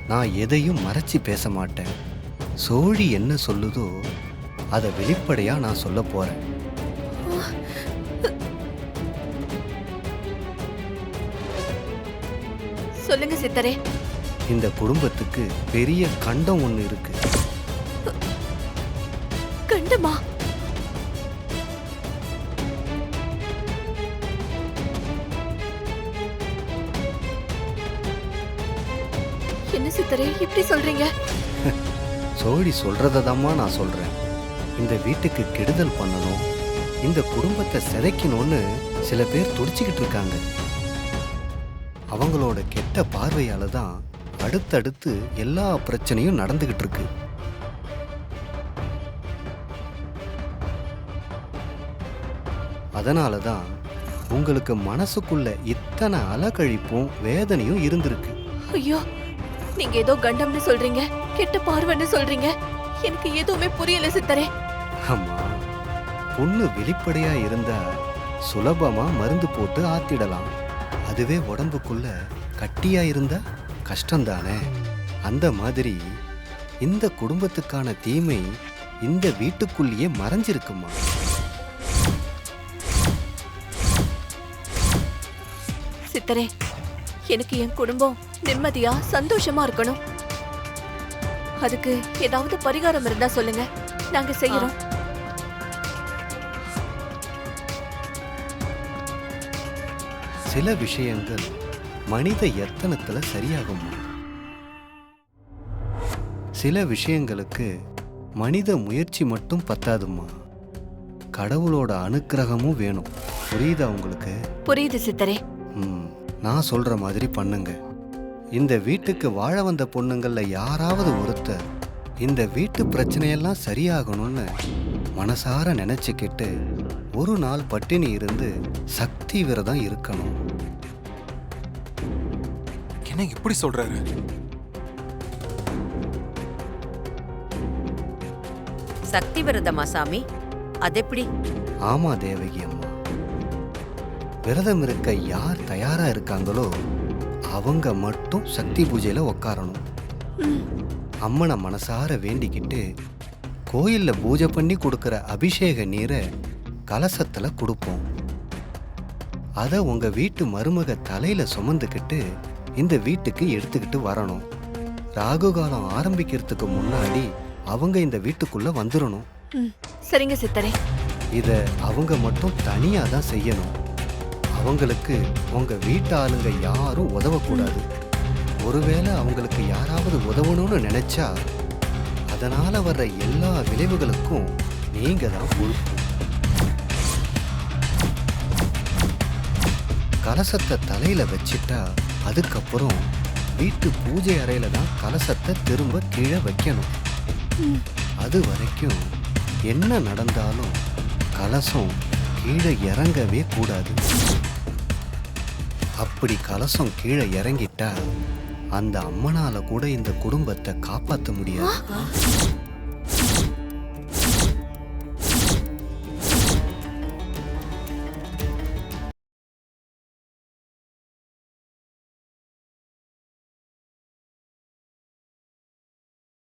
நான் எதையும் மறைச்சி பேச மாட்டேன். சோழி என்ன சொல்லுதோ அதை வெளிப்படையா நான் சொல்ல போறேன். சொல்லுங்க சித்தரே. இந்த குடும்பத்துக்கு பெரிய கண்டம் ஒண்ணு இருக்கு. கண்டமா? என்ன சித்தரே இப்படி சொல்றீங்க? சோழி சொல்றததாம்மா நான் சொல்றேன். இந்த வீட்டுக்கு கெடுதல் பண்ணணும், இந்த குடும்பத்தை சிதைக்கணும்னு சில பேர் துடிச்சுக்கிட்டு இருக்காங்க. அவங்களோட கெட்ட பார்வையால தான் அடுத்தடுத்து எல்லா பிரச்சனையும் நடந்துகிட்டு இருக்கு. அதனால தான் உங்களுக்கு மனசுக்குள்ள இத்தனை அலக்கழிப்பும் வேதனையும் இருந்திருக்கு. ஐயோ, நீங்க ஏதோ கண்டம்னு சொல்றீங்க, கெட்ட பார்வைன்னு சொல்றீங்க. எனக்கு எதுவுமே புரியல சித்தரே. ஆமா, பொண்ணு வெளிப்படையா இருந்தா சுலபமா மருந்து போட்டு ஆத்திடலாம். அதுவே உடம்புக்குள்ள கட்டியா இருந்தா கஷ்டம்தானே. அந்த மாதிரி இந்த குடும்பத்துக்கான தீமை இந்த வீட்டுக்குள்ளேயே மறைஞ்சிருக்குமா. சித்தரே, எனக்கு என் குடும்பம் நிம்மதியா சந்தோஷமா இருக்கணும். அதுக்கு ஏதாவது பரிகாரம் இருந்தா சொல்லுங்க, நாங்க செய்யறோம். சில விஷயங்கள் மனித எத்தனத்துல சரியாகுமா. சில விஷயங்களுக்கு மனித முயற்சி மட்டும் பத்தாதுமா, கடவுளோட அனுக்கிரகமும் வேணும். புரியுதா உங்களுக்கு? புரியுது சித்தரே. நான் சொல்ற மாதிரி பண்ணுங்க. இந்த வீட்டுக்கு வாழ வந்த பொண்ணுங்கள்ல யாராவது ஒருத்தர் இந்த வீட்டு பிரச்சனையெல்லாம் சரியாகணும்னு மனசார நினைச்சுக்கிட்டு ஒரு நாள் பட்டினி இருந்து சக்தி விரதம் இருக்கணும். என்ன இப்படி சொல்றாரு? சக்தி விரதமா சாமி? அது எப்படி? ஆமா தேவகி அம்மா, விரதம் இருக்க யார் தயாரா இருக்காங்களோ அவங்க மட்டும் சக்தி பூஜையில உக்காரணும். அம்மனை மனசார வேண்டிக்கிட்டு கோயில்ல பூஜை பண்ணி கொடுக்கிற அபிஷேக நீரை கலசத்துல கொடுப்போம். அத உங்க வீட்டு மருமக தலையில சுமந்துக்கிட்டு இந்த வீட்டுக்கு எடுத்துக்கிட்டு வரணும். ராகு காலம் ஆரம்பிக்கிறதுக்கு முன்னாடி அவங்க இந்த வீட்டுக்குள்ள வந்துடணும். சரிங்க சித்தரே. இத அவங்க மட்டும் தனியா தான் செய்யணும். அவங்களுக்கு உங்க வீட்டு ஆளுங்க யாரும் உதவக்கூடாது. ஒருவேளை அவங்களுக்கு யாராவது உதவணும்னு நினைச்சா அதனால வர்ற எல்லா விளைவுகளுக்கும் நீங்க தான் பொறுப்பு. கலசத்தை தலையில வச்சிட்டா அதுக்கப்புறம் வீட்டு பூஜை அறையில தான் கலசத்தை திரும்ப கீழே வைக்கணும். அது வரைக்கும் என்ன நடந்தாலும் கலசம் கீழே இறங்கவே கூடாது. அப்படி கலசம் கீழே இறங்கிட்டா அந்த அம்மனால கூட இந்த குடும்பத்தை காப்பாற்ற முடியாது.